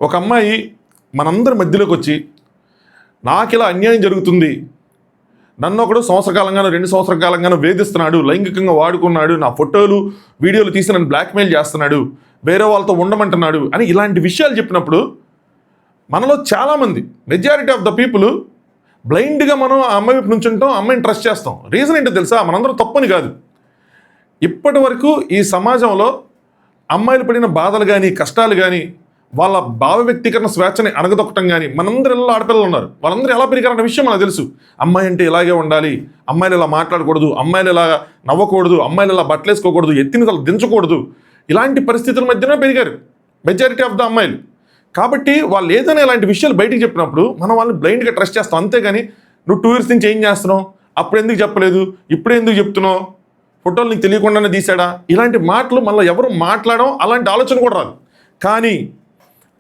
ఒక అమ్మాయి మనందరి మధ్యలోకి వచ్చి నాకు ఇలా అన్యాయం జరుగుతుంది, నన్ను ఒకడు సంవత్సరకాలంగానో 2 సంవత్సరాల కాలంగానో వేధిస్తున్నాడు, లైంగికంగా వాడుకున్నాడు, నా ఫోటోలు వీడియోలు తీసి నన్ను బ్లాక్మెయిల్ చేస్తున్నాడు, వేరే వాళ్ళతో ఉండమంటున్నాడు అని ఇలాంటి విషయాలు చెప్పినప్పుడు మనలో చాలామంది మెజారిటీ ఆఫ్ ద పీపుల్ బ్లైండ్గా మనం ఆ అమ్మాయి వైపు నుంచి ఉంటాం, అమ్మాయిని ట్రస్ట్ చేస్తాం. రీజన్ ఏంటో తెలుసా? మనందరం తప్పని కాదు. ఇప్పటి వరకు ఈ సమాజంలో అమ్మాయిలు పడిన బాధలు కానీ కష్టాలు కానీ వాళ్ళ భావ వ్యక్తీకరణ స్వేచ్ఛని అణగదొక్కటం కానీ మనందరూ ఇళ్ళలో ఆడపిల్లలు ఉన్నారు, వాళ్ళందరూ ఎలా పెరిగారన్న విషయం మనకు తెలుసు. అమ్మాయి అంటే ఇలాగే ఉండాలి, అమ్మాయిలు ఇలా మాట్లాడకూడదు, అమ్మాయిలు ఇలా నవ్వకూడదు, అమ్మాయిలు ఇలా బట్టలు వేసుకోకూడదు, ఎత్తిన తల దించకూడదు, ఇలాంటి పరిస్థితుల మధ్యనే పెరిగారు మెజారిటీ ఆఫ్ ద అమ్మాయిలు. కాబట్టి వాళ్ళు ఏదైనా ఇలాంటి విషయాలు బయటికి చెప్పినప్పుడు మనం వాళ్ళని బ్లైండ్గా ట్రస్ట్ చేస్తాం. అంతేగాని నువ్వు 2 years నుంచి ఏం చేస్తున్నావు, అప్పుడు ఎందుకు చెప్పలేదు, ఇప్పుడు ఎందుకు చెప్తున్నావు, ఫోటోలు నీకు తెలియకుండానే తీసాడా, ఇలాంటి మాటలు మళ్ళీ ఎవరు మాట్లాడడం, అలాంటి ఆలోచన కూడా రాదు. కానీ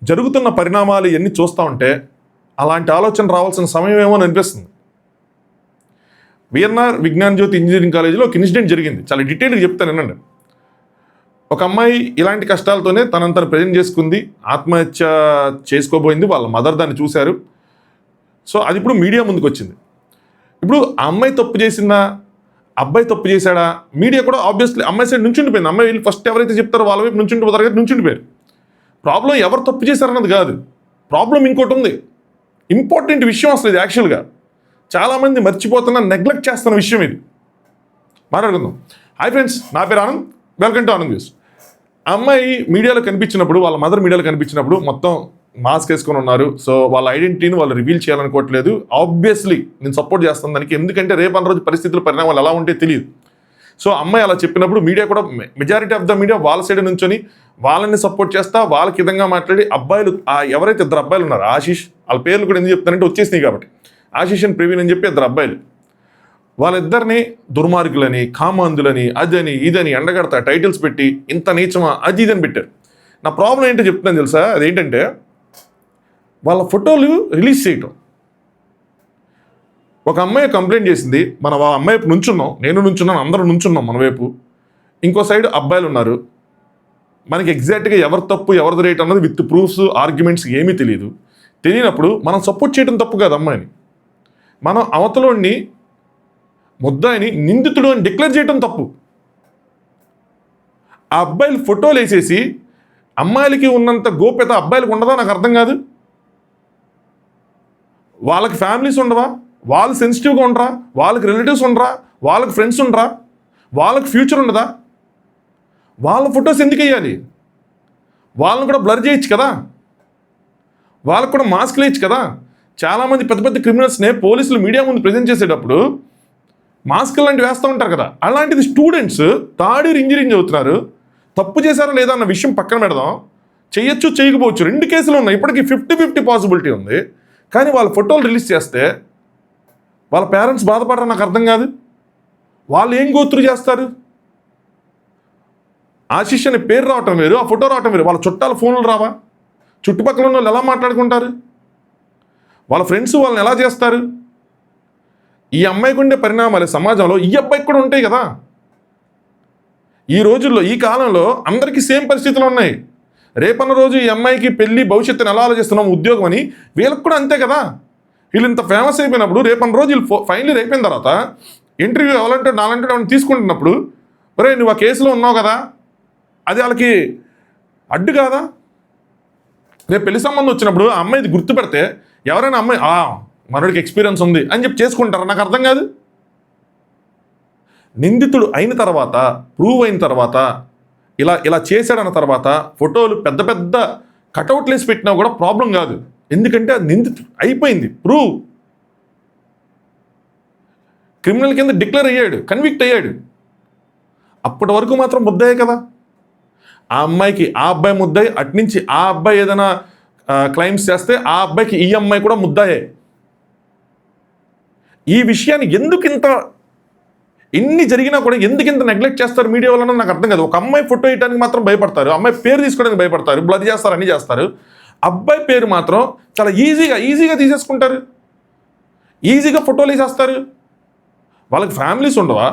జరుగుతున్న పరిణామాలు ఇవన్నీ చూస్తూ ఉంటే అలాంటి ఆలోచన రావాల్సిన సమయం ఏమో అని అనిపిస్తుంది. విఎన్ఆర్ విజ్ఞాన్ జ్యోతి ఇంజనీరింగ్ కాలేజీలో ఒక ఇన్సిడెంట్ జరిగింది, చాలా డీటెయిల్గా చెప్తాను వినండి. ఒక అమ్మాయి ఇలాంటి కష్టాలతోనే తనను తను ప్రజెంట్ చేసుకుంది, ఆత్మహత్య చేసుకోబోయింది. వాళ్ళ మదర్ దాన్ని చూశారు. సో అది ఇప్పుడు మీడియా ముందుకు వచ్చింది. ఇప్పుడు ఆ అమ్మాయి తప్పు చేసిందా, అబ్బాయి తప్పు చేశాడా, మీడియా కూడా ఆబ్వియస్లీ అమ్మాయి సైడ్ నుంచి ఉండిపోయింది. అమ్మాయి వీళ్ళు ఫస్ట్ ఎవరైతే చెప్తారో వాళ్ళ వైపు నుంచి ఉండిపోయారు. ప్రాబ్లం ఎవరు తప్పు చేశారన్నది కాదు, ప్రాబ్లం ఇంకోటి ఉంది. ఇంపార్టెంట్ విషయం అసలు ఇది. యాక్చువల్గా చాలామంది మర్చిపోతున్న, నెగ్లెక్ట్ చేస్తున్న విషయం ఇది. మాట్లాడుకుందాం. హాయ్ ఫ్రెండ్స్, నా పేరు Anand, welcome to Anand news. అమ్మాయి మీడియాలో కనిపించినప్పుడు, వాళ్ళ మదర్ మీడియాలో కనిపించినప్పుడు మొత్తం మాస్క్ వేసుకొని ఉన్నారు. సో వాళ్ళ ఐడెంటిటీని వాళ్ళు రివీల్ చేయాలనుకోవట్లేదు. ఆబ్వియస్లీ నేను సపోర్ట్ చేస్తాను దానికి, ఎందుకంటే రేపు అన్న రోజు పరిస్థితుల పరిణామాలు ఎలా ఉంటే తెలియదు. సో అమ్మాయి అలా చెప్పినప్పుడు మీడియా కూడా, మెజారిటీ ఆఫ్ ద మీడియా వాళ్ళ సైడ్ నుంచొని వాళ్ళని సపోర్ట్ చేస్తా, వాళ్ళకి విధంగా మాట్లాడి అబ్బాయిలు, ఎవరైతే 2 అబ్బాయిలు ఉన్నారు, ఆశీష్, వాళ్ళ పేర్లు కూడా ఎందుకు చెప్తానంటే వచ్చేసినాయి కాబట్టి, ఆశీష్ అండ్ ప్రవీణ్ అని చెప్పి 2 అబ్బాయిలు, వాళ్ళిద్దరిని దుర్మార్గులని, కామాంధులని, అదని ఇదని ఎండగడతా టైటిల్స్ పెట్టి ఇంత నీచమా అది ఇదని పెట్టారు. నా ప్రాబ్లం ఏంటో చెప్తున్నాను తెలుసా? అదేంటంటే వాళ్ళ ఫోటోలు రిలీజ్ చేయటం. ఒక అమ్మాయి కంప్లైంట్ చేసింది, మనం ఆ అమ్మాయి వైపు నుంచున్నాం, నేను నుంచున్నాను, అందరూ నుంచున్నాం మన వైపు, ఇంకో సైడ్ అబ్బాయిలు ఉన్నారు. మనకి ఎగ్జాక్ట్గా ఎవరు తప్పు ఎవరిది రైట్ అన్నది విత్ ప్రూఫ్స్ ఆర్గ్యుమెంట్స్ ఏమీ తెలియనప్పుడు మనం సపోర్ట్ చేయడం తప్పు కాదు. అమ్మాయిని మనం అవతలోని ముద్దాయిని నిందితుడు అని డిక్లేర్ చేయడం తప్పు. ఆ అబ్బాయిలు ఫోటోలు వేసేసి అమ్మాయిలకి ఉన్నంత గోప్యత అబ్బాయిలకు ఉండదా? నాకు అర్థం కాదు. వాళ్ళకి ఫ్యామిలీస్ ఉండవా, వాళ్ళు సెన్సిటివ్గా ఉండరా, వాళ్ళకి రిలేటివ్స్ ఉండరా, వాళ్ళకి ఫ్రెండ్స్ ఉండరా, వాళ్ళకి ఫ్యూచర్ ఉండదా? వాళ్ళ ఫొటోస్ ఎందుకు వేయాలి? వాళ్ళని కూడా బ్లర్ చేయొచ్చు కదా, వాళ్ళకు కూడా మాస్క్లు వేయచ్చు కదా. చాలామంది పెద్ద పెద్ద క్రిమినల్స్నే పోలీసులు మీడియా ముందు ప్రజెంట్ చేసేటప్పుడు మాస్క్ లాంటివి వేస్తూ ఉంటారు కదా. అలాంటిది స్టూడెంట్స్ 3rd year ఇంజనీరింగ్ చదువుతున్నారు, తప్పు చేశారా లేదా అన్న విషయం పక్కన పెడదాం, చేయొచ్చు చేయకపోవచ్చు, 2 కేసులు ఉన్నాయి, ఇప్పటికీ 50-50 పాసిబిలిటీ ఉంది. కానీ వాళ్ళ ఫోటోలు రిలీజ్ చేస్తే వాళ్ళ పేరెంట్స్ బాధపడరా? నాకు అర్థం కాదు. వాళ్ళు ఏం గోత్రు చేస్తారు? ఆశీష్ అనే పేరు రావటం వేరు, ఆ ఫోటో రావటం వేరు. వాళ్ళ చుట్టాల ఫోన్లు రావా? చుట్టుపక్కల ఉన్న వాళ్ళు ఎలా మాట్లాడుకుంటారు? వాళ్ళ ఫ్రెండ్స్ వాళ్ళని ఎలా చేస్తారు? ఈ అమ్మాయికి ఉండే పరిణామాలు సమాజంలో ఈ అబ్బాయికి కూడా ఉంటాయి కదా. ఈ రోజుల్లో, ఈ కాలంలో అందరికీ సేమ్ పరిస్థితులు ఉన్నాయి. రేపన్న రోజు ఈ అమ్మాయికి పెళ్లి, భవిష్యత్తుని ఎలా ఆలోచిస్తున్నాం, ఉద్యోగం అని వీళ్ళకి కూడా అంతే కదా. వీళ్ళు ఇంత ఫేమస్ అయిపోయినప్పుడు రేపన్న రోజు వీళ్ళు ఫైనల్ అయిపోయిన తర్వాత ఇంటర్వ్యూ ఎవరంటే నాలంటే వాళ్ళని తీసుకుంటున్నప్పుడు, ఒరే నువ్వు ఆ కేసులో ఉన్నావు కదా, అది వాళ్ళకి అడ్డు కాదా? రేపు పెళ్లి సంబంధం వచ్చినప్పుడు ఆ అమ్మాయిది గుర్తుపెడితే ఎవరైనా అమ్మాయి మనోడికి ఎక్స్పీరియన్స్ ఉంది అని చెప్పి చేసుకుంటారా? నాకు అర్థం కాదు. నిందితుడు అయిన తర్వాత, ప్రూవ్ అయిన తర్వాత, ఇలా చేశాడన్న తర్వాత ఫోటోలు పెద్ద పెద్ద కటౌట్లు వేసి పెట్టినా కూడా ప్రాబ్లం కాదు. ఎందుకంటే అది నిందితుడు అయిపోయింది, ప్రూవ్, క్రిమినల్ కింద డిక్లేర్ అయ్యాడు, కన్విక్ట్ అయ్యాడు. అప్పటి వరకు మాత్రం ముద్దాయే కదా. ఆ అమ్మాయికి ఆ అబ్బాయి ముద్దాయి, అట్నుంచి ఆ అబ్బాయి ఏదైనా క్లైమ్స్ చేస్తే ఆ అబ్బాయికి ఈ అమ్మాయి కూడా ముద్దాయే. ఈ విషయాన్ని ఎందుకు ఇన్ని జరిగినా కూడా ఎందుకు ఇంత నెగ్లెక్ట్ చేస్తారు మీడియా వల్ల నాకు అర్థం కాదు. ఒక అమ్మాయి ఫోటో వేయడానికి మాత్రం భయపడతారు, అమ్మాయి పేరు తీసుకోవడానికి భయపడతారు, బ్లర్ చేస్తారు, అన్నీ చేస్తారు. అబ్బాయి పేరు మాత్రం చాలా ఈజీగా తీసేసుకుంటారు, ఈజీగా ఫోటోలు వేసేస్తారు. వాళ్ళకి ఫ్యామిలీస్ ఉండవా?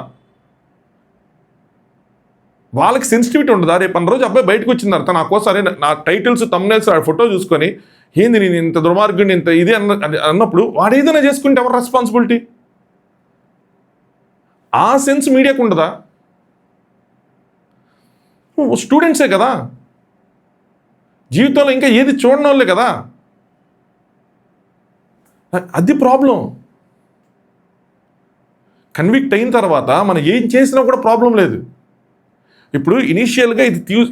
వాళ్ళకి సెన్సిటివిటీ ఉండదు. రేపు అన్న రోజు అబ్బాయి బయటకు వచ్చిన తర్వాత నా కోసం అరే నా టైటిల్స్ తమ్నైల్స్ ఆ ఫోటో చూసుకొని ఏంది నేను ఇంత దుర్మార్గుడిని ఇంత ఇది అన్నప్పుడు వాడు ఏదైనా చేసుకుంటే ఎవరు రెస్పాన్సిబిలిటీ? ఆ సెన్స్ మీడియాకు ఉండదా? స్టూడెంట్సే కదా, జీవితంలో ఇంకా ఏది చూడని వాళ్ళే కదా. అది ప్రాబ్లం. కన్విక్ట్ అయిన తర్వాత మనం ఏం చేసినా కూడా ప్రాబ్లం లేదు. ఇప్పుడు ఇనీషియల్గా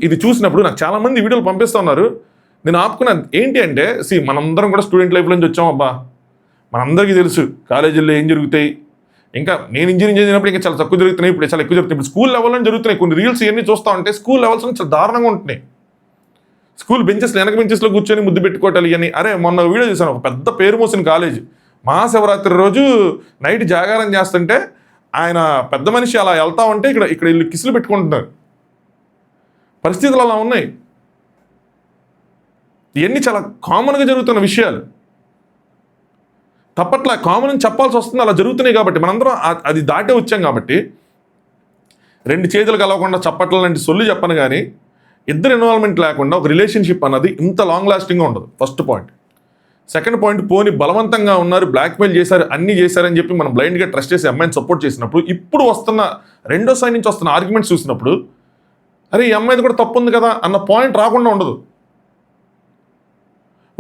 ఇది చూసినప్పుడు నాకు చాలామంది వీడియోలు పంపిస్తూ ఉన్నారు. నేను ఆపుకున్నాను. ఏంటి అంటే మనందరం కూడా స్టూడెంట్ లైఫ్ నుంచి వచ్చాం అబ్బా, మనందరికీ తెలుసు కాలేజీల్లో ఏం జరుగుతాయి. ఇంకా నేను ఇంజనీరింగ్ చదివినప్పుడు ఇంకా చాలా తక్కువ జరుగుతున్నాయి, ఇప్పుడు చాలా ఎక్కువ జరుగుతున్నాయి. ఇప్పుడు స్కూల్ లెవెల్లో జరుగుతున్నాయి. కొన్ని రీల్స్ ఇవన్నీ చూస్తూ ఉంటే స్కూల్ లెవెల్స్ చాలా దారుణంగా ఉంటున్నాయి. స్కూల్ బెంచెస్లో వెనక బెంచెస్లో కూర్చొని ముద్దు పెట్టుకోవటాలి అని. అరే మొన్న వీడియో చూసాను, ఒక పెద్ద పేరు మోసిన కాలేజ్ మహాశివరాత్రి రోజు నైట్ జాగారం చేస్తుంటే ఆయన పెద్ద మనిషి అలా వెళ్తా ఉంటే ఇక్కడ వీళ్ళు కిసులు పెట్టుకుంటున్నారు. పరిస్థితులు అలా ఉన్నాయి. ఇవన్నీ చాలా కామన్గా జరుగుతున్న విషయాలు. తప్పట్లా కామన్ అని చెప్పాల్సి వస్తుంది, అలా జరుగుతున్నాయి కాబట్టి మనందరం అది దాటే వచ్చాం కాబట్టి. రెండు చేతులు కలవకుండా చప్పట్ల లాంటి సొల్లు చెప్పను, కానీ ఇద్దరు ఇన్వాల్వ్మెంట్ లేకుండా ఒక రిలేషన్షిప్ అన్నది ఇంత లాంగ్ లాస్టింగ్గా ఉండదు. First point. సెకండ్ పాయింట్, పోని బలవంతంగా ఉన్నారు, బ్లాక్మెయిల్ చేశారు, అన్నీ చేశారని చెప్పి మనం బ్లైండ్గా ట్రస్ట్ చేసి అమ్మాయిని సపోర్ట్ చేసినప్పుడు, ఇప్పుడు వస్తున్న రెండో సైడ్ నుంచి వస్తున్న ఆర్గ్యుమెంట్స్ చూసినప్పుడు అరే ఈ అమ్మాయిది కూడా తప్పు ఉంది కదా అన్న పాయింట్ రాకుండా ఉండదు.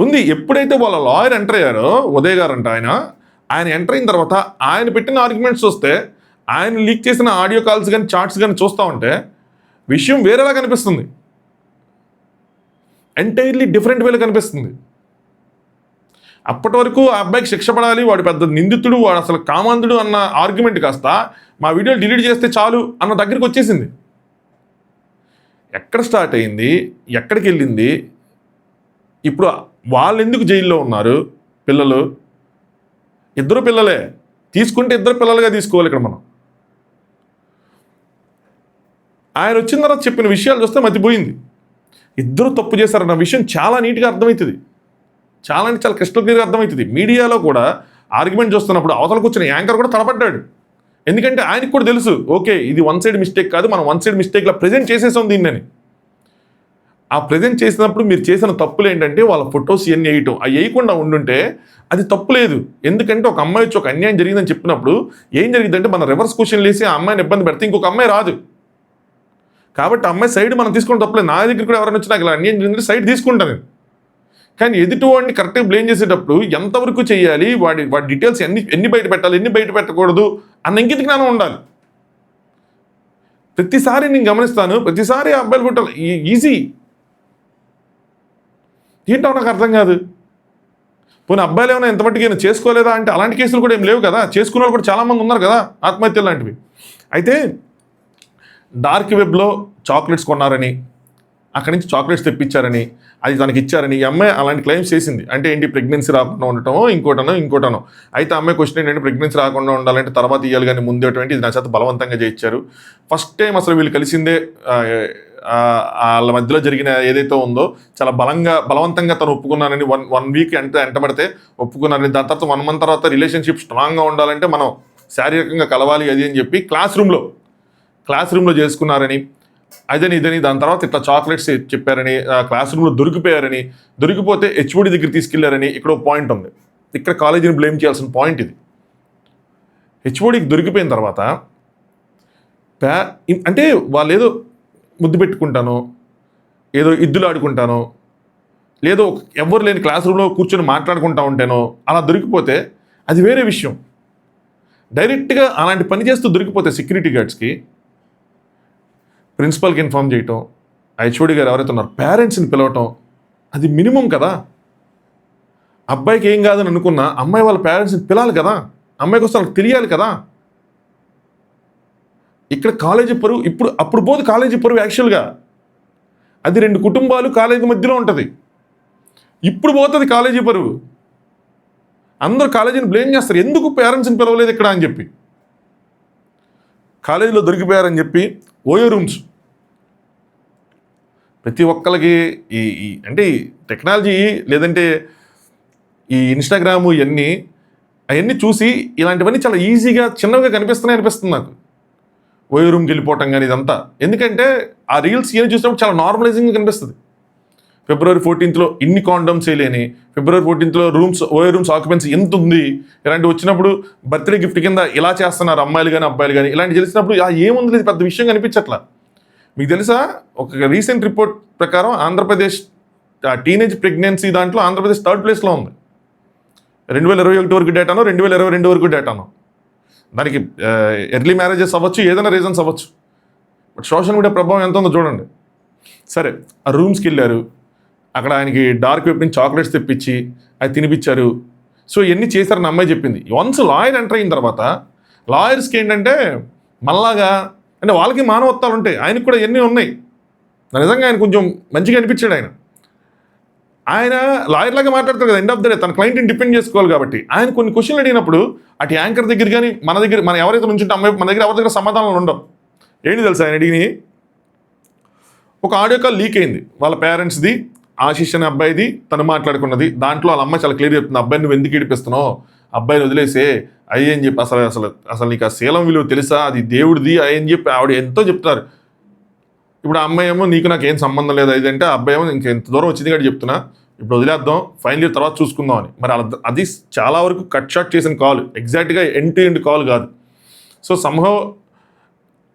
ఉంది. ఎప్పుడైతే వాళ్ళ లాయర్ ఎంటర్ అయ్యారో, ఉదయ్ గారు అంట ఆయన ఎంటర్ అయిన తర్వాత ఆయన పెట్టిన ఆర్గ్యుమెంట్స్ వస్తే, ఆయన లీక్ చేసిన ఆడియో కాల్స్ కానీ చాట్స్ కానీ చూస్తూ ఉంటే విషయం వేరేలా కనిపిస్తుంది. ఎంటైర్లీ డిఫరెంట్ వేలో కనిపిస్తుంది. అప్పటి వరకు ఆ అబ్బాయికి శిక్ష పడాలి, వాడు పెద్ద నిందితుడు, వాడు అసలు కామాంధుడు అన్న ఆర్గ్యుమెంట్ కాస్త మా వీడియోలు డిలీట్ చేస్తే చాలు అన్న దగ్గరికి వచ్చేసింది. ఎక్కడ స్టార్ట్ అయింది, ఎక్కడికి వెళ్ళింది? ఇప్పుడు వాళ్ళు ఎందుకు జైల్లో ఉన్నారు? పిల్లలు ఇద్దరు పిల్లలే, తీసుకుంటే ఇద్దరు పిల్లలుగా తీసుకోవాలి. ఇక్కడ మనం ఆయన వచ్చిన తర్వాత చెప్పిన విషయాలు చూస్తే మతిపోయింది. ఇద్దరు తప్పు చేశారన్న విషయం చాలా నీట్గా అర్థమవుతుంది, చాలా అంటే చాలా క్రిస్టల్ క్లియర్గా అర్థమవుతుంది. మీడియాలో కూడా ఆర్గ్యుమెంట్ చూస్తున్నప్పుడు అవతలకు వచ్చిన యాంకర్ కూడా తడబడ్డాడు. ఎందుకంటే ఆయనకు కూడా తెలుసు, ఓకే ఇది వన్ సైడ్ మిస్టేక్ కాదు, మనం వన్ సైడ్ మిస్టేక్లా ప్రజెంట్ చేసేసాం దీన్ని. ఆ ప్రజెంట్ చేసినప్పుడు మీరు చేసిన తప్పులు ఏంటంటే వాళ్ళ ఫొటోస్ ఇవన్నీ వేయటం, అవి వేయకుండా ఉండుంటే అది తప్పు లేదు. ఎందుకంటే ఒక అమ్మాయి వచ్చి ఒక అన్యాయం జరిగిందని చెప్పినప్పుడు ఏం జరిగిందంటే మన రివర్స్ క్వశ్చన్ వేసి ఆ అమ్మాయిని ఇబ్బంది పెడితే ఇంకొక అమ్మాయి రాదు. కాబట్టి అమ్మాయి సైడ్ మనం తీసుకుని తప్పలేదు. నా దగ్గర కూడా ఎవరైనా వచ్చి నాకు ఇలా అన్యాయం జరిగిందంటే సైడ్ తీసుకుంటాను నేను. కానీ ఎదుటి వాడిని కరెక్ట్గా బ్లేమ్ చేసేటప్పుడు ఎంతవరకు చేయాలి, వాడి డీటెయిల్స్ ఎన్ని బయట పెట్టాలి, ఎన్ని బయట పెట్టకూడదు అన్న ఇంకిత జ్ఞానం ఉండాలి. ప్రతిసారి నేను గమనిస్తాను, ప్రతిసారి ఆ అబ్బాయిలు ఫోటోలు ఈజీ ఏంటో నాకు అర్థం కాదు. పోనీ అబ్బాయిలు ఏమైనా ఎంత మట్టుకైనా చేసుకోలేదా అంటే అలాంటి కేసులు కూడా ఏం లేవు కదా. చేసుకున్న వాళ్ళు కూడా చాలామంది ఉన్నారు కదా, ఆత్మహత్యలు లాంటివి. అయితే డార్క్ వెబ్లో చాక్లెట్స్ కొన్నారని, అక్కడి నుంచి చాక్లెట్స్ తెప్పించారని, అది తనకి ఇచ్చారని ఈ అమ్మాయి అలాంటి క్లెయిమ్స్ చేసింది. అంటే ఏంటి, ప్రెగ్నెన్సీ రాకుండా ఉండటమో ఇంకోటనో. అయితే అమ్మాయి క్వశ్చన్ ఏంటంటే ప్రెగ్నెన్సీ రాకుండా ఉండాలంటే తర్వాత ఇవ్వాలి కానీ ముందేటువంటి ఇది నా చేత బలవంతంగా చేయించారు. ఫస్ట్ టైం అసలు వీళ్ళు కలిసిందే వాళ్ళ మధ్యలో జరిగిన ఏదైతే ఉందో చాలా బలవంతంగా తను ఒప్పుకున్నానని వన్ వీక్ ఎంటబడితే ఒప్పుకున్నారని, దాని తర్వాత 1 month తర్వాత రిలేషన్షిప్ స్ట్రాంగ్గా ఉండాలంటే మనం శారీరకంగా కలవాలి అది అని చెప్పి క్లాస్ రూమ్లో చేసుకున్నారని, ఇదని దాని తర్వాత ఇట్లా చాక్లెట్స్ చెప్పారని, క్లాస్ రూమ్లో దొరికిపోతే హెచ్ఓడి దగ్గర తీసుకెళ్లారని. ఇక్కడ ఒక పాయింట్ ఉంది, ఇక్కడ కాలేజీని బ్లేమ్ చేయాల్సిన పాయింట్ ఇది. హెచ్ఓడికి దొరికిపోయిన తర్వాత అంటే వాళ్ళు ఏదో ముద్దు పెట్టుకుంటాను, ఏదో ఇద్దులు ఆడుకుంటాను, లేదో ఎవరు లేని క్లాస్ రూమ్లో కూర్చొని మాట్లాడుకుంటా ఉంటానో అలా దొరికిపోతే అది వేరే విషయం. డైరెక్ట్గా అలాంటి పని చేస్తూ దొరికిపోతే సెక్యూరిటీ గార్డ్స్కి ప్రిన్సిపల్కి ఇన్ఫార్మ్ చేయటం, హెచ్ఓడి గారు ఎవరైతే ఉన్నారో పేరెంట్స్ని పిలవటం, అది మినిమం కదా. అబ్బాయికి ఏం కాదని అనుకున్నా అమ్మాయి వాళ్ళ పేరెంట్స్ని పిలాలి కదా, అమ్మాయి కోసం వాళ్ళకి తెలియాలి కదా. ఇక్కడ కాలేజీ పరువు అప్పుడు పోదు కాలేజీ పరువు. యాక్చువల్గా అది 2 కుటుంబాలు కాలేజీ మధ్యలో ఉంటుంది. ఇప్పుడు పోతుంది కాలేజీ పరువు. అందరూ కాలేజీని బ్లేమ్ చేస్తారు, ఎందుకు పేరెంట్స్ని పిలవలేదు ఇక్కడ అని చెప్పి. కాలేజీలో దొరికిపోయారని చెప్పి ఓయో రూమ్స్ ప్రతి ఒక్కరికి అంటే టెక్నాలజీ లేదంటే ఈ ఇన్స్టాగ్రాము అవన్నీ చూసి ఇలాంటివన్నీ చాలా ఈజీగా చిన్నవిగా అనిపిస్తుంది నాకు. ఓయో రూమ్కి వెళ్ళిపోవటం కానీ ఇదంతా. ఎందుకంటే ఆ రీల్స్ ఏం చూసినప్పుడు చాలా నార్మలైజింగ్గా కనిపిస్తుంది. February 14th ఇన్ని కాండమ్స్ వేయలేని, February 14th OYO rooms occupancy ఎంత ఉంది, ఇలాంటివి వచ్చినప్పుడు బర్త్డే గిఫ్ట్ కింద ఇలా చేస్తున్నారు అమ్మాయిలు కానీ అబ్బాయిలు కానీ, ఇలాంటి తెలిసినప్పుడు ఏముంది లేదు పెద్ద విషయం కనిపించట్లా. మీకు తెలుసా, ఒక రీసెంట్ రిపోర్ట్ ప్రకారం ఆంధ్రప్రదేశ్ టీనేజ్ ప్రెగ్నెన్సీ దాంట్లో ఆంధ్రప్రదేశ్ 3rd ప్లేస్లో ఉంది. 2021 వరకు డేటానో 2022 వరకు డేటానో. దానికి ఎర్లీ మ్యారేజెస్ అవ్వచ్చు, ఏదైనా రీజన్స్ అవ్వచ్చు, బట్ సోషల్ మీడియా ప్రభావం ఎంత ఉందో చూడండి. సరే, ఆ రూమ్స్కి వెళ్ళారు, అక్కడ ఆయనకి డార్క్ వెబ్ నుంచి చాక్లెట్స్ తెప్పించి అది తినిపించారు. సో ఇవన్నీ చేశారని అమ్మాయి చెప్పింది. వన్స్ లాయర్ ఎంటర్ అయిన తర్వాత లాయర్స్కి ఏంటంటే మళ్ళాగా అంటే వాళ్ళకి మానవత్వాలు ఉంటాయి, ఆయనకు కూడా ఎన్ని ఉన్నాయి. నిజంగా ఆయన కొంచెం మంచిగా అనిపించాడు. ఆయన లాయర్ లాగా మాట్లాడతారు కదా, ఎండ్ ఆఫ్ ద డే తన క్లయింట్ని డిపెండ్ చేసుకోవాలి కాబట్టి. ఆయన కొన్ని క్వశ్చన్లు అడిగినప్పుడు అటు యాంకర్ దగ్గర కానీ మన ఎవరైతే నుంచుంటే అమ్మాయి మన దగ్గర ఎవరి దగ్గర సమాధానాలు ఉండవు. ఏంటి తెలుసా ఆయన అడిగిన ఒక ఆడియో కాల్ లీక్ అయింది, వాళ్ళ పేరెంట్స్ది, ఆశిష్ అనే అబ్బాయిది, తను మాట్లాడుకున్నది. దాంట్లో వాళ్ళ అమ్మాయి చాలా క్లియర్ చెప్తుంది, అబ్బాయిని నువ్వు ఎందుకు ఏడిపిస్తున్నావు, అబ్బాయిని వదిలేసే అయ్యి అని చెప్పి, అసలు నీకు ఆ శీలం విలువ తెలుసా, అది దేవుడిది అని చెప్పి ఆవిడ ఎంతో చెప్తున్నారు. ఇప్పుడు ఆ అమ్మాయి ఏమో నీకు నాకు ఏం సంబంధం లేదు అది అంటే, ఆ అబ్బాయి ఏమో ఇంకెంత దూరం వచ్చింది కాబట్టి చెప్తున్నా, ఇప్పుడు వదిలేద్దాం, ఫైనల్ ఇయర్ తర్వాత చూసుకుందాం అని. మరి అది చాలా వరకు కట్ షాట్ చేసిన కాల్, ఎగ్జాక్ట్గా ఎండ్ టు ఎండ్ కాల్ కాదు. సో సంహవ్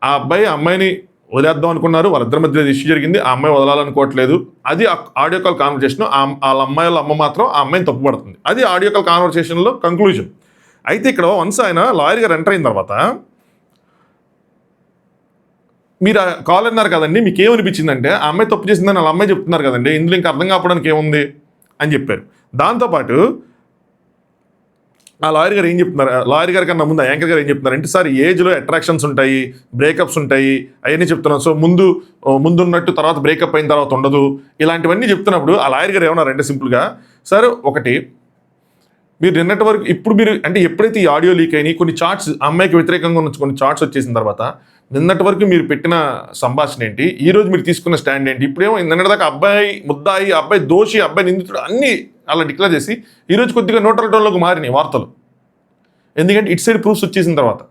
ఆ అమ్మాయిని వదిలేద్దాం అనుకున్నారు, వాళ్ళిద్దరి మధ్య ఇష్యూ జరిగింది, ఆ అమ్మాయి వదలాలనుకోవట్లేదు. అది ఆడియో కాల్ కాన్వర్సేషన్. వాళ్ళ అమ్మాయి వాళ్ళ అమ్మ మాత్రం ఆ అమ్మాయిని తప్పుపడుతుంది. అది ఆడియో కాల్ కాన్వర్సేషన్లో కంక్లూజన్. అయితే ఇక్కడ వన్స్ ఆయన లాయర్ గారు ఎంటర్ అయిన తర్వాత, మీరు ఆ కాల్ అన్నారు కదండి, మీకు ఏమనిపించిందంటే ఆ అమ్మాయి తప్పు చేసిందని వాళ్ళ అమ్మాయి చెప్తున్నారు కదండి, ఇందులో ఇంకా అర్థం కావడానికి ఏముంది అని చెప్పారు. దాంతోపాటు ఆ లాయర్ గారు ఏం చెప్తున్నారు, లాయర్ గారి కన్నా ముందు యాంకర్ గారు ఏం చెప్తున్నారు అంటే, సార్ ఏజ్లో అట్రాక్షన్స్ ఉంటాయి, బ్రేకప్స్ ఉంటాయి, అవన్నీ చెప్తున్నాను. సో ముందున్నట్టు తర్వాత బ్రేకప్ అయిన తర్వాత ఉండదు, ఇలాంటివన్నీ చెప్తున్నప్పుడు ఆ లాయర్ గారు ఏమన్నారంటే సింపుల్గా, సార్ ఒకటి మీరు నిన్నటి వరకు ఇప్పుడు మీరు అంటే ఎప్పుడైతే ఈ ఆడియో లీక్ అయినాయి, కొన్ని చార్ట్స్ అమ్మాయికి వ్యతిరేకంగా ఉన్న కొన్ని చార్ట్స్ వచ్చేసిన తర్వాత నిన్నటి వరకు మీరు పెట్టిన సంభాషణ ఏంటి, ఈరోజు మీరు తీసుకున్న స్టాండ్ ఏంటి, ఇప్పుడేమో నిన్నటిదాకా అబ్బాయి ముద్దాయి, అబ్బాయి దోషి, అబ్బాయి నిందితుడు అన్నీ అలా డిక్లేర్ చేసి ఈరోజు కొద్దిగా న్యూట్రల్ టోన్లోకి మారినాయి వార్తలు. ఎందుకంటే ఇటు సైడ్ ప్రూఫ్స్ వచ్చేసిన తర్వాత.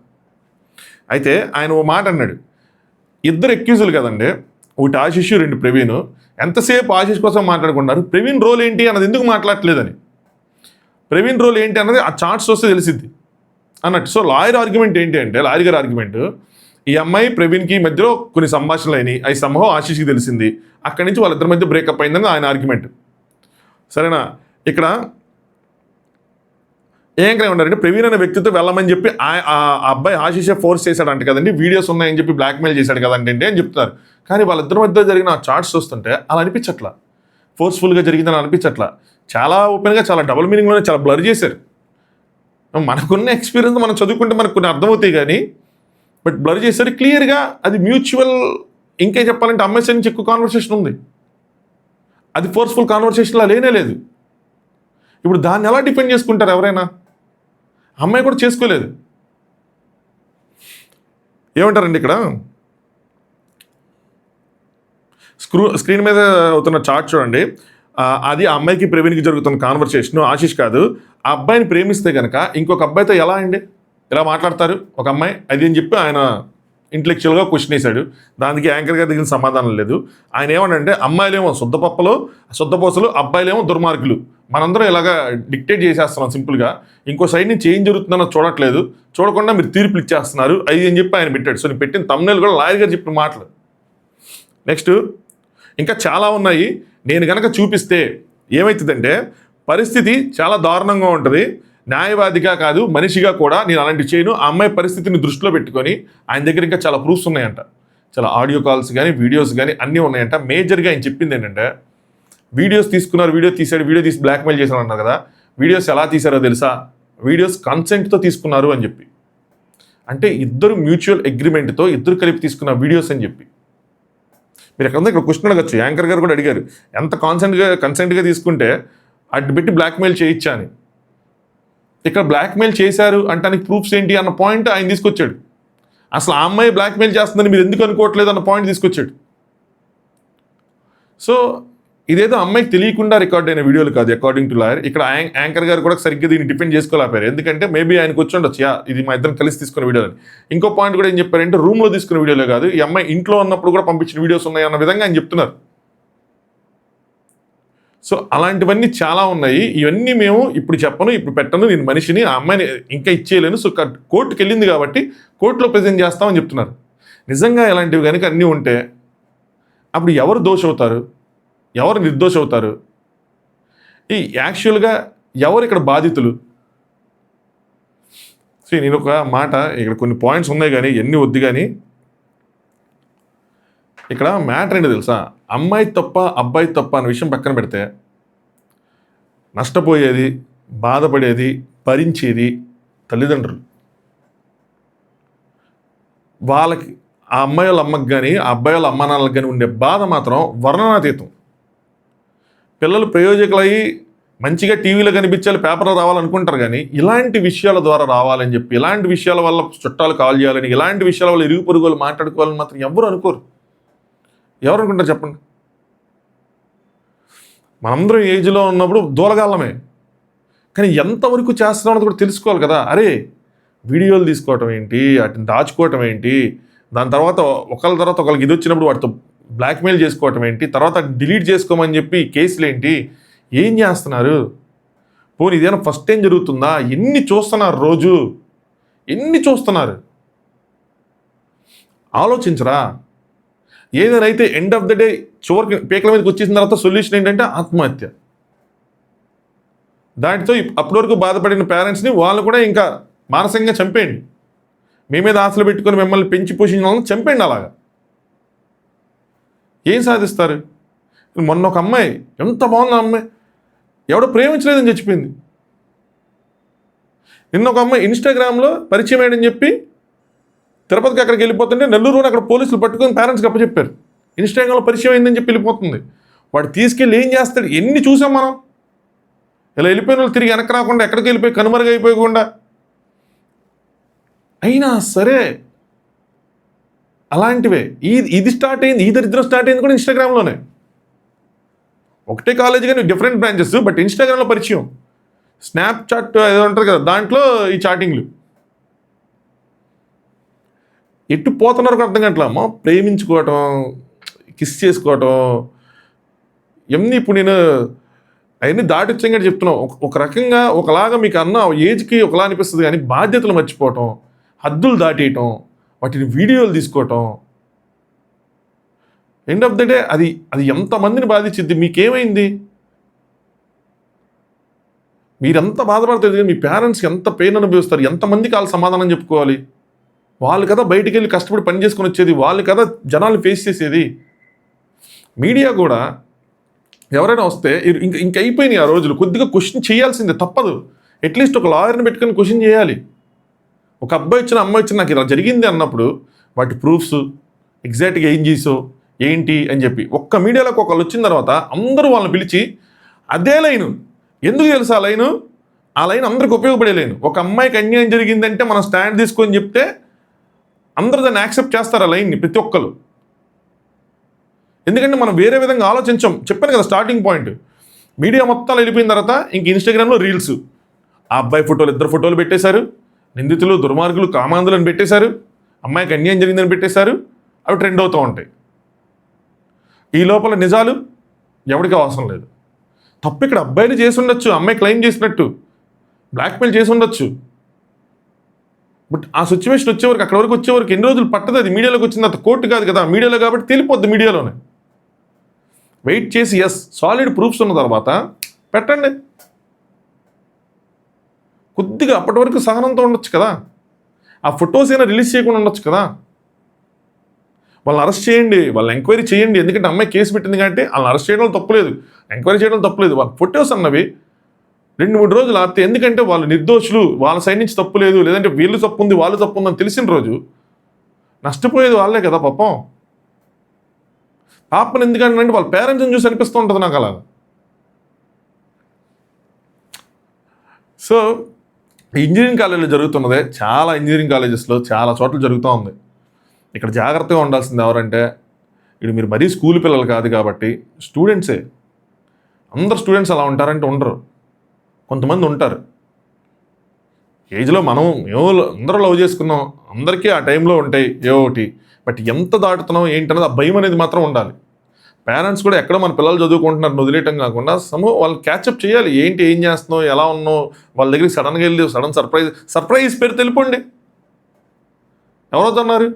అయితే ఆయన ఓ మాట అన్నాడు, ఇద్దరు ఎక్యూజులు కదండి, ఒకటి ఆశిష్, రెండు ప్రవీణ్. ఎంతసేపు ఆశిష్ కోసం మాట్లాడుకున్నారు, ప్రవీణ్ రోల్ ఏంటి అన్నది ఎందుకు మాట్లాడట్లేదని, ప్రవీణ్ రోల్ ఏంటి అన్నది ఆ చార్ట్స్ వస్తే తెలిసిద్ది అన్నట్టు. సో లాయర్ ఆర్గ్యుమెంట్ ఏంటి అంటే, లాయర్ గారి ఆర్గ్యుమెంట్, ఈ అమ్మాయి ప్రవీణ్కి మధ్యలో కొన్ని సంభాషణలు అయినాయి, అవి సంభవం ఆశిష్కి తెలిసింది, అక్కడి నుంచి వాళ్ళిద్దరి మధ్య బ్రేకప్ అయిందని ఆయన ఆర్గ్యుమెంట్. సరేనా, ఇక్కడ ఏం క్రైమ్ ఉన్నారంటే, ప్రవీణ్ అనే వ్యక్తితో వెళ్ళమని చెప్పి ఆ అబ్బాయి ఆశిషే ఫోర్స్ చేశాడంట కదండి, వీడియోస్ ఉన్నాయని చెప్పి బ్లాక్మెయిల్ చేశాడు కదండి అని చెప్తున్నారు. కానీ వాళ్ళిద్దరి మధ్య జరిగిన చార్ట్స్ చూస్తుంటే అలా అనిపించట్లా, ఫోర్స్ఫుల్గా జరిగిందని అనిపించట్లా. చాలా ఓపెన్గా, చాలా డబుల్ మీనింగ్లోనే చాలా బ్లర్ చేశారు. మనకున్న ఎక్స్పీరియన్స్ మనం చదువుకుంటే మనకు కొన్ని అర్థమవుతాయి కానీ, బట్ బ్లర్ చేశారు క్లియర్గా. అది మ్యూచువల్, ఇంకేం చెప్పాలంటే అమ్మాయి సైడ్ నుంచి ఎక్కువ కాన్వర్సేషన్ ఉంది, అది ఫోర్స్ఫుల్ కాన్వర్సేషన్లా లేనే లేదు. ఇప్పుడు దాన్ని ఎలా డిపెండ్ చేసుకుంటారు ఎవరైనా, అమ్మాయి కూడా చేసుకోలేదు. ఏమంటారండి ఇక్కడ స్క్రీన్ మీద అవుతున్న చార్ట్ చూడండి, అది ఆ అమ్మాయికి ప్రవీణ్కి జరుగుతున్న కాన్వర్సేషన్. ఆశిష్ కాదు, ఆ అబ్బాయిని ప్రేమిస్తే కనుక ఇంకొక అబ్బాయితో ఎలా అండి ఇలా మాట్లాడతారు ఒక అమ్మాయి, అది అని చెప్పి ఆయన ఇంటలెక్చువల్గా క్వశ్చన్ వేశాడు. దానికి యాంకర్ గారి దగ్గర సమాధానం లేదు. ఆయన ఏమనంటే, అమ్మాయిలేమో శుద్ధపోసలు, అబ్బాయిలేమో దుర్మార్గులు, మనందరం ఇలాగా డిక్టేట్ చేసేస్తున్నాం సింపుల్గా, ఇంకో సైడ్ నుంచి ఏం జరుగుతుందో చూడట్లేదు, చూడకుండా మీరు తీర్పులు ఇచ్చేస్తున్నారు అది అని చెప్పి ఆయన పెట్టాడు. సో నేను పెట్టిన తమ్ముళ్ళు కూడా లాయర్ గారు చెప్పిన మాటలు. నెక్స్ట్ ఇంకా చాలా ఉన్నాయి, నేను కనుక చూపిస్తే ఏమవుతుందంటే పరిస్థితి చాలా దారుణంగా ఉంటుంది. న్యాయవాదిగా కాదు మనిషిగా కూడా నేను అలాంటి చేయను. ఆ అమ్మాయి పరిస్థితిని దృష్టిలో పెట్టుకొని ఆయన దగ్గర ఇంకా చాలా ప్రూఫ్స్ ఉన్నాయంట, చాలా ఆడియో కాల్స్ కానీ వీడియోస్ కానీ అన్నీ ఉన్నాయంట. మేజర్గా ఆయన చెప్పింది ఏంటంటే, వీడియోస్ తీసుకున్నారు, వీడియో తీసి బ్లాక్మెయిల్ చేశారు అన్నారు కదా, వీడియోస్ ఎలా తీశారో తెలుసా, వీడియోస్ కన్సెంట్తో తీసుకున్నారు అని చెప్పి. అంటే ఇద్దరు మ్యూచువల్ అగ్రిమెంట్తో ఇద్దరు కలిపి తీసుకున్న వీడియోస్ అని చెప్పి. మీరు ఎక్కడ ఇక్కడ క్వశ్చన్ అడగచ్చు, యాంకర్ గారు కూడా అడిగారు, ఎంత కన్సెంట్గా తీసుకుంటే అటు పెట్టి బ్లాక్మెయిల్ చేయొచ్చా అని. ఇక్కడ బ్లాక్మెయిల్ చేశారు అంటానికి ప్రూఫ్స్ ఏంటి అన్న పాయింట్ ఆయన తీసుకొచ్చాడు. అసలు ఆ అమ్మాయి బ్లాక్మెయిల్ చేస్తుందని మీరు ఎందుకు అనుకోవట్లేదు అన్న పాయింట్ తీసుకొచ్చాడు. సో ఇదేదో అమ్మాయికి తెలియకుండా రికార్డ్ అయిన వీడియోలు కాదు అకార్డింగ్ టు లాయర్. ఇక్కడ యాంకర్ గారు కూడా సరిగ్గా దీన్ని డిపెండ్ చేసుకోలేపారు. ఎందుకంటే మేబీ ఆయనకు వచ్చి ఉండొచ్చు, ఇది మా ఇద్దరం కలిసి తీసుకున్న వీడియోలు. ఇంకో పాయింట్ కూడా ఏం చెప్పారంటే రూమ్లో తీసుకున్న వీడియోలే కాదు, ఈ అమ్మాయి ఇంట్లో ఉన్నప్పుడు కూడా పంపించిన వీడియోస్ ఉన్నాయి అన్న విధంగా ఆయన చెప్తున్నారు. సో అలాంటివన్నీ చాలా ఉన్నాయి. ఇవన్నీ మేము ఇప్పుడు చెప్పను, ఇప్పుడు పెట్టను, నేను మనిషిని, ఆ అమ్మాయిని ఇంకా ఇచ్చేయలేను. సో కోర్టుకి వెళ్ళింది కాబట్టి కోర్టులో ప్రజెంట్ చేస్తామని చెప్తున్నారు. నిజంగా ఇలాంటివి కనుక అన్నీ ఉంటే అప్పుడు ఎవరు దోష అవుతారు, ఎవరు నిర్దోష అవుతారు, ఈ యాక్చువల్గా ఎవరు ఇక్కడ బాధితులు? సో నేను ఒక మాట, ఇక్కడ కొన్ని పాయింట్స్ ఉన్నాయి కానీ ఎన్ని వద్దు. కానీ ఇక్కడ మ్యాటర్ ఏంటో తెలుసా, అమ్మాయి తప్ప అబ్బాయి తప్ప అనే విషయం పక్కన పెడితే నష్టపోయేది, బాధపడేది, భరించేది తల్లిదండ్రులు. వాళ్ళకి ఆ అమ్మాయి వాళ్ళ అమ్మకి కానీ ఆ అబ్బాయి వాళ్ళ అమ్మ నాన్నలకు కానీ ఉండే బాధ మాత్రం వర్ణనాతీతం. పిల్లలు ప్రయోజకులయ్యి మంచిగా టీవీలో కనిపించాలి, పేపర్లో రావాలనుకుంటారు. కానీ ఇలాంటి విషయాల ద్వారా రావాలని చెప్పి, ఇలాంటి విషయాల వల్ల చుట్టాలు కాల్ చేయాలని, ఇలాంటి విషయాల వల్ల ఇరుగు పొరుగులు మాట్లాడుకోవాలని మాత్రం ఎవరు అనుకోరు. ఎవరు అనుకుంటారు చెప్పండి? మనందరం ఏజ్లో ఉన్నప్పుడు దూలగాళ్ళమే. కానీ ఎంతవరకు చేస్తున్నాం అన్నది కూడా తెలుసుకోవాలి కదా. అరే వీడియోలు తీసుకోవటం ఏంటి, వాటిని దాచుకోవటం ఏంటి, దాని తర్వాత ఒకళ్ళ తర్వాత ఒకళ్ళకి ఇది వచ్చినప్పుడు వాటితో బ్లాక్మెయిల్ చేసుకోవటం ఏంటి, తర్వాత డిలీట్ చేసుకోమని చెప్పి కేసులు ఏంటి, ఏం చేస్తున్నారు? పోనీ ఇదేనా ఫస్ట్ టైం జరుగుతుందా? ఎన్ని చూస్తున్నారు రోజు, ఎన్ని చూస్తున్నారు? ఆలోచించరా? ఏదైనా అయితే ఎండ్ ఆఫ్ ద డే చివరికి పీకల మీదకి వచ్చేసిన తర్వాత సొల్యూషన్ ఏంటంటే ఆత్మహత్య. దాంట్లో అప్పటి వరకు బాధపడిన పేరెంట్స్ని వాళ్ళు కూడా ఇంకా మానసికంగా చంపేయండి. మీ మీద ఆశలు పెట్టుకొని మిమ్మల్ని పెంచి పోషించిన వాళ్ళని చంపేయండి. అలాగా ఏం సాధిస్తారు? మొన్న ఒక అమ్మాయి, ఎంత బాగుంది అమ్మాయి, ఎవడో ప్రేమించలేదని చచ్చిపోయింది. నిన్న ఒక అమ్మాయి ఇన్స్టాగ్రామ్లో పరిచయం అయ్యని చెప్పి తిరుపతికి అక్కడికి వెళ్ళిపోతుంటే నెల్లూరులో అక్కడ పోలీసులు పట్టుకొని పేరెంట్స్కి అప్పచెప్పారు. ఇన్స్టాగ్రామ్లో పరిచయం అయిందని చెప్పి వెళ్ళిపోతుంది. వాడు తీసుకెళ్ళి ఏం చేస్తాడు? ఎన్ని చూసాం మనం. ఇలా వెళ్ళిపోయిన వాళ్ళు తిరిగి వెనక్కి రాకుండా, ఎక్కడికి వెళ్ళిపోయి కనుమరుగైపోయకుండా. అయినా సరే అలాంటివే ఇది స్టార్ట్ అయింది, ఈ దరిద్రం స్టార్ట్ అయింది కూడా ఇన్స్టాగ్రామ్లోనే. ఒకటే కాలేజ్ కానీ డిఫరెంట్ బ్రాంచెస్, బట్ ఇన్స్టాగ్రామ్లో పరిచయం. స్నాప్చాట్ ఏదో ఉంటుంది కదా, దాంట్లో ఈ చాటింగ్లు. ఎట్టు పోతున్నారు కూడా అర్థం కావట్లేమో. ప్రేమించుకోవటం, కిస్ చేసుకోవటం, ఇవన్నీ ఇప్పుడు నేను అవన్నీ దాటిచ్చంగా చెప్తున్నాం. ఒక రకంగా ఒకలాగా మీకు అన్న ఏజ్కి ఒకలా అనిపిస్తుంది, కానీ బాధ్యతలు మర్చిపోవటం, హద్దులు దాటేయటం, వాటిని వీడియోలు తీసుకోవటం, ఎండ్ ఆఫ్ ద డే అది ఎంతమందిని బాధించింది? మీకేమైంది? మీరెంత బాధపడతారు? మీ పేరెంట్స్కి ఎంత పెయిన్ అనుభవిస్తారు? ఎంతమందికి వాళ్ళు సమాధానం చెప్పుకోవాలి? వాళ్ళు కదా బయటికి వెళ్ళి కష్టపడి పని చేసుకొని వచ్చేది, వాళ్ళు కదా జనాలు ఫేస్ చేసేది. మీడియా కూడా ఎవరైనా వస్తే ఇంక అయిపోయినాయి ఆ రోజులు. కొద్దిగా క్వశ్చన్ చేయాల్సిందే, తప్పదు. అట్లీస్ట్ ఒక లాయర్ని పెట్టుకొని క్వశ్చన్ చేయాలి. ఒక అబ్బాయి వచ్చిన అమ్మాయి వచ్చిన నాకు ఇలా జరిగింది అన్నప్పుడు వాటి ప్రూఫ్స్, ఎగ్జాక్ట్గా ఏం చేసో ఏంటి అని చెప్పి ఒక్క మీడియాలోకి ఒకళ్ళు వచ్చిన తర్వాత అందరూ వాళ్ళని పిలిచి అదే లైను, ఎందుకు తెలుసు ఆ లైన్ అందరికి ఉపయోగపడే లైను. ఒక అమ్మాయికి అన్యాయం జరిగిందంటే మనం స్టాండ్ తీసుకొని చెప్తే అందరూ దాన్ని యాక్సెప్ట్ చేస్తారు ఆ లైన్ని, ప్రతి ఒక్కరు. ఎందుకంటే మనం వేరే విధంగా ఆలోచించాం. చెప్పాను కదా స్టార్టింగ్ పాయింట్. మీడియా మొత్తం వెళ్ళిపోయిన తర్వాత ఇంక ఇన్స్టాగ్రామ్లో రీల్స్, ఆ అబ్బాయి ఫోటోలు, ఇద్దరు ఫోటోలు పెట్టేశారు, నిందితులు, దుర్మార్గులు, కామాంధులను పెట్టేశారు, అమ్మాయికి అన్యాయం జరిగిందని పెట్టేశారు, అవి ట్రెండ్ అవుతూ ఉంటాయి. ఈ లోపల నిజాలు ఎవరికి అవసరం లేదు. తప్పు ఇక్కడ అబ్బాయిని చేసి ఉండొచ్చు, అమ్మాయి క్లెయిమ్ చేసినట్టు బ్లాక్మెయిల్ చేసి ఉండొచ్చు, బట్ ఆ సిచ్యువేషన్ వచ్చేవరకు, అక్కడ వరకు వచ్చేవరకు ఎన్ని రోజులు పట్టదు. అది మీడియాలోకి వచ్చిన తర్వాత కోర్టు కాదు కదా, మీడియాలో కాబట్టి తెలిపోద్ది. మీడియాలోనే వెయిట్ చేసి సాలిడ్ ప్రూఫ్స్ ఉన్న తర్వాత పెట్టండి. కొద్దిగా అప్పటి వరకు సహనంతో ఉండొచ్చు కదా. ఆ ఫొటోస్ అయినా రిలీజ్ చేయకుండా ఉండొచ్చు కదా. వాళ్ళని అరెస్ట్ చేయండి, వాళ్ళని ఎంక్వైరీ చేయండి. ఎందుకంటే అమ్మాయి కేసు పెట్టింది కాబట్టి వాళ్ళని అరెస్ట్ చేయడం తప్పులేదు, ఎంక్వైరీ చేయడం తప్పులేదు. వాళ్ళ ఫొటోస్ అన్నవి 2-3 రోజులు ఆపితే, ఎందుకంటే వాళ్ళు నిర్దోషులు, వాళ్ళ సైడ్ నుంచి తప్పు లేదు, లేదంటే వీళ్ళు తప్పు ఉంది, వాళ్ళు తప్పు ఉందని తెలిసిన రోజు నష్టపోయేది వాళ్ళే కదా పాపం. పాపను ఎందుకంటే వాళ్ళ పేరెంట్స్ని చూసి అనిపిస్తూ ఉంటుంది నాకు అలా. సో ఇంజనీరింగ్ కాలేజీలో జరుగుతున్నదే, చాలా ఇంజనీరింగ్ కాలేజెస్లో చాలా చోట్ల జరుగుతూ ఉంది. ఇక్కడ జాగ్రత్తగా ఉండాల్సింది ఎవరంటే, ఇది మీరు మరీ స్కూల్ పిల్లలు కాదు కాబట్టి స్టూడెంట్సే. అందరు స్టూడెంట్స్ అలా ఉంటారంటే ఉండరు, కొంతమంది ఉంటారు. ఏజ్లో మనం అందరూ లవ్ చేసుకున్నాం, అందరికీ ఆ టైంలో ఉంటాయి ఏ ఒకటి. బట్ ఎంత దాటుతున్నాం ఏంటన్నది ఆ భయం అనేది మాత్రం ఉండాలి. పేరెంట్స్ కూడా ఎక్కడో మన పిల్లలు చదువుకుంటున్నారు వదిలేయటం కాకుండా వాళ్ళు క్యాచప్ చేయాలి. ఏంటి, ఏం చేస్తున్నావు, ఎలా ఉన్నావు, వాళ్ళ దగ్గరికి సడన్గా వెళ్ళి సడన్ సర్ప్రైజ్ పేరు తెలిపండి. ఎవరవుతున్నారు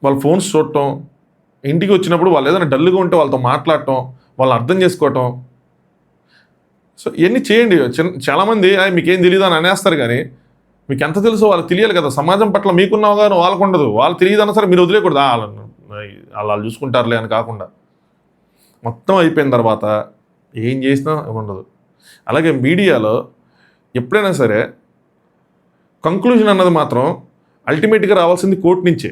వాళ్ళ ఫోన్స్ చూడటం, ఇంటికి వచ్చినప్పుడు వాళ్ళు ఏదైనా డల్గా ఉంటే వాళ్ళతో మాట్లాడటం, వాళ్ళని అర్థం చేసుకోవటం. సో ఇవన్నీ చేయండి. చాలామంది మీకేం తెలియదు అని అనేస్తారు, కానీ మీకు ఎంత తెలుసో వాళ్ళకి తెలియాలి కదా. సమాజం పట్ల మీకున్న అవగాహన వాళ్ళకు ఉండదు. వాళ్ళు తెలియదన్నా సరే మీరు వదిలేయకూడదు, వాళ్ళు చూసుకుంటారులే అని కాకుండా మొత్తం అయిపోయిన తర్వాత ఏం చేసినా ఉండదు. అలాగే మీడియాలో ఎప్పుడైనా సరే కంక్లూజన్ అన్నది మాత్రం అల్టిమేట్గా రావాల్సింది కోర్టు నుంచే.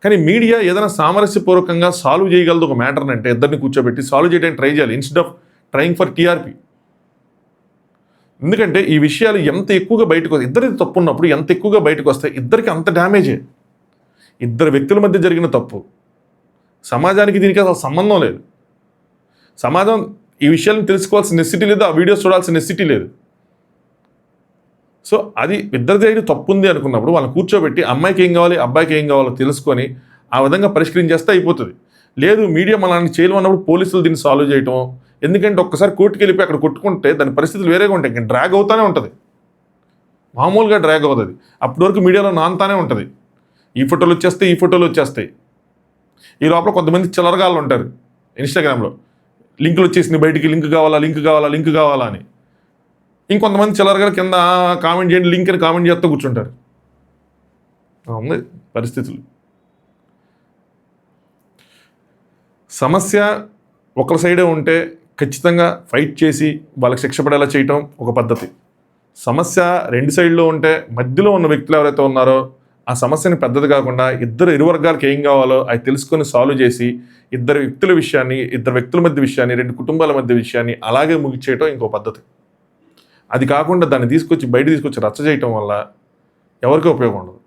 కానీ మీడియా ఏదైనా సామరస్యపూర్వకంగా సాల్వ్ చేయగలదు ఒక మ్యాటర్ని అంటే ఇద్దరిని కూర్చోబెట్టి సాల్వ్ చేయడానికి ట్రై చేయాలి, instead of trying for TRP. ఎందుకంటే ఈ విషయాలు ఎంత ఎక్కువగా బయటకు వస్తాయి, ఇద్దరికి తప్పు ఉన్నప్పుడు ఎంత ఎక్కువగా బయటకు వస్తాయి, ఇద్దరికి అంత డ్యామేజే. ఇద్దరు వ్యక్తుల మధ్య జరిగిన తప్పు, సమాజానికి దీనికి అసలు సంబంధం లేదు. సమాజం ఈ విషయాలను తెలుసుకోవాల్సిన నెసిటీ లేదు, ఆ వీడియోస్ చూడాల్సిన నెసిటీ లేదు. సో అది ఇద్దరి దగ్గర తప్పు ఉంది అనుకున్నప్పుడు వాళ్ళని కూర్చోబెట్టి అమ్మాయికి ఏం కావాలి, అబ్బాయికి ఏం కావాలో తెలుసుకొని ఆ విధంగా పరిష్కరించేస్తే అయిపోతుంది. లేదు మీడియా మనల్ని చేయమన్నప్పుడు పోలీసులు దీన్ని సాల్వ్ చేయటం. ఎందుకంటే ఒక్కసారి కోర్టుకి వెళ్ళిపోయి అక్కడ కొట్టుకుంటే దాని పరిస్థితులు వేరేగా ఉంటాయి, ఇంకా డ్రాగ్ అవుతానే ఉంటుంది, మామూలుగా డ్రాగ్ అవుతుంది. అప్పటి వరకు మీడియాలో నాంతానే ఉంటుంది, ఈ ఫోటోలు వచ్చేస్తాయి, ఈ ఫోటోలు వచ్చేస్తాయి. ఈ లోపల కొంతమంది చిల్లరగాళ్ళు ఉంటారు ఇన్స్టాగ్రామ్లో, లింకులు వచ్చేసింది బయటికి, లింక్ కావాలా అని. ఇంకొంతమంది చిల్లరగాళ్ళు కింద కామెంట్ చేయండి, లింక్ అని కామెంట్ చేస్తూ కూర్చుంటారు. ఉంది పరిస్థితులు. సమస్య ఒకరి సైడే ఉంటే ఖచ్చితంగా ఫైట్ చేసి వాళ్ళకి శిక్ష పడేలా చేయటం ఒక పద్ధతి. సమస్య రెండు సైడ్లో ఉంటే మధ్యలో ఉన్న వ్యక్తులు ఎవరైతే ఉన్నారో ఆ సమస్యని పెద్దది కాకుండా ఇరు వర్గాలకు ఏం కావాలో అది తెలుసుకొని సాల్వ్ చేసి ఇద్దరు వ్యక్తుల మధ్య విషయాన్ని, రెండు కుటుంబాల మధ్య విషయాన్ని అలాగే ముగిచేయటం ఇంకో పద్ధతి. అది కాకుండా దాన్ని బయట తీసుకొచ్చి రచ్చ చేయటం వల్ల ఎవరికీ ఉపయోగం ఉండదు,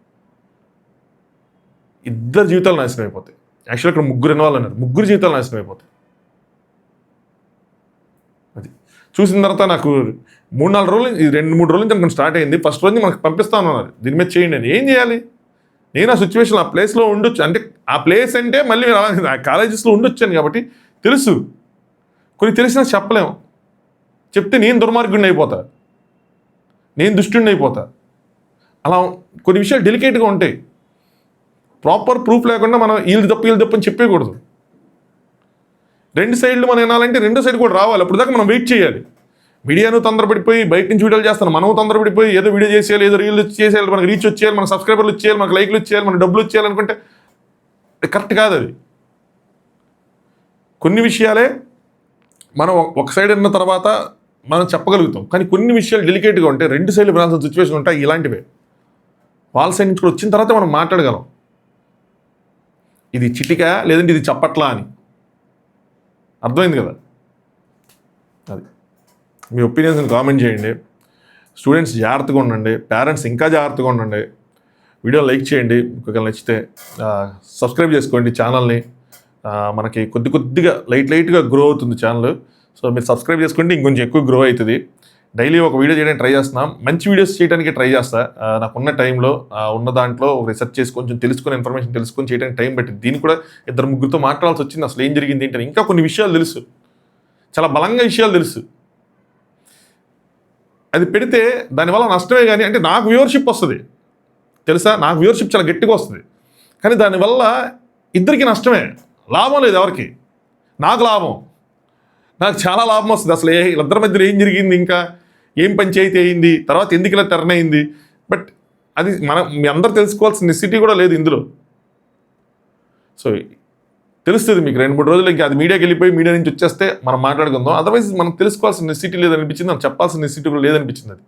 ఇద్దరు జీవితాలు నాశనం అయిపోతాయి. యాక్చువల్గా ఇక్కడ ముగ్గురు ఇన్వాల్వ్ అన్నారు, ముగ్గురు జీవితాలు నాశనం అయిపోతాయి. అది చూసిన తర్వాత నాకు 3-4 రోజులు, 2-3 రోజుల నుంచి అనుకుని స్టార్ట్ అయింది. ఫస్ట్ రోజు మనకు పంపిస్తాను అన్నారు, దీని మీద చేయండి అని. ఏం చేయాలి, నేను ఆ సిచ్యువేషన్ ఆ ప్లేస్లో ఉండొచ్చు, అంటే ఆ ప్లేస్ అంటే మళ్ళీ ఆ కాలేజెస్లో ఉండొచ్చాను కాబట్టి తెలుసు. కొన్ని తెలిసినా చెప్పలేము, చెప్తే నేను దుర్మార్గుడిని అయిపోతా, నేను దుష్టుడిని అయిపోతా. అలా కొన్ని విషయాలు డెలికేట్గా ఉంటాయి. ప్రాపర్ ప్రూఫ్ లేకుండా మనం వీళ్ళు తప్పు అని చెప్పేయకూడదు. రెండు సైడ్లు మనం వినాలంటే రెండో సైడ్ కూడా రావాలి, అప్పుడు దాకా మనం వెయిట్ చేయాలి. మీడియాను తొందరపడిపోయి బయట నుంచి వీడియోలు చేస్తాను, మనం తొందరపడిపోయి ఏదో వీడియో చేసేయాలి, ఏదో రీల్ చేసేయాలి, మనకు రీచ్ వచ్చేయాలి, మన సబ్స్క్రైబర్లు వచ్చేయాలి, మనకు లైక్లు వచ్చేయాలి, మన డబ్బులు వచ్చేయాలి అనుకుంటే కరెక్ట్ కాదు అది. కొన్ని విషయాలే మనం ఒక సైడ్ విన్న తర్వాత మనం చెప్పగలుగుతాం, కానీ కొన్ని విషయాలు డెలికేట్గా ఉంటే రెండు సైడ్లు వినాల్సిన సిచ్యువేషన్ ఉంటాయి. ఇలాంటివే వాళ్ళ సైడ్ నుంచి కూడా వచ్చిన తర్వాత మనం మాట్లాడగలం, ఇది చిటికా లేదంటే ఇది చప్పట్లా అని. అర్థమైంది కదా. అది మీ ఒపీనియన్స్ని కామెంట్ చేయండి. స్టూడెంట్స్ జాగ్రత్తగా ఉండండి, పేరెంట్స్ ఇంకా జాగ్రత్తగా ఉండండి. వీడియో లైక్ చేయండి, ఒకవేళ నచ్చితే సబ్స్క్రైబ్ చేసుకోండి ఛానల్ని. మనకి కొద్దిగా లైట్గా గ్రో అవుతుంది ఛానల్. సో మీరు సబ్స్క్రైబ్ చేసుకోండి, ఇంకొంచెం ఎక్కువ గ్రో అవుతుంది. డైలీ ఒక వీడియో చేయడానికి ట్రై చేస్తున్నాం, మంచి వీడియోస్ చేయడానికి ట్రై చేస్తా. నాకున్న టైంలో ఉన్న దాంట్లో రీసెర్చ్ చేసి కొంచెం తెలుసుకుని ఇన్ఫర్మేషన్ తెలుసుకొని చేయడానికి టైం పట్టింది. దీనికి కూడా 2-3 మాట్లాడాల్సి వచ్చింది, అసలు ఏం జరిగింది ఏంటని. ఇంకా కొన్ని విషయాలు తెలుసు, చాలా బలంగా విషయాలు తెలుసు. అది పెడితే దానివల్ల నష్టమే, కానీ అంటే నాకు వ్యూవర్షిప్ వస్తుంది తెలుసా, నాకు వ్యూవర్షిప్ చాలా గట్టిగా వస్తుంది, కానీ దానివల్ల ఇద్దరికి నష్టమే, లాభం లేదు ఎవరికి. నాకు లాభం, నాకు చాలా లాభం వస్తుంది. అసలు ఇద్దరి మధ్యలో ఏం జరిగింది, ఇంకా ఏం పంచాయితీ అయింది, తర్వాత ఎందుకు ఇలా టర్న్ అయింది, బట్ అది మీ అందరు తెలుసుకోవాల్సిన నెసిటీ కూడా లేదు ఇందులో. సో తెలుస్తుంది మీకు 2-3 రోజులు, ఇంకా అది మీడియాకి వెళ్ళిపోయి మీడియా నుంచి వచ్చేస్తే మనం మాట్లాడుకుందాం. అదర్వైజ్ మనం తెలుసుకోవాల్సిన నెసిటీ లేదనిపించింది, మనం చెప్పాల్సిన నెసిటీ కూడా లేదనిపించింది అది.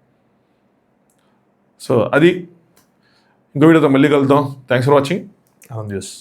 సో అది ఇంకో వీడియోతో మళ్ళీ కలుద్దాం. Thanks for watching. On this.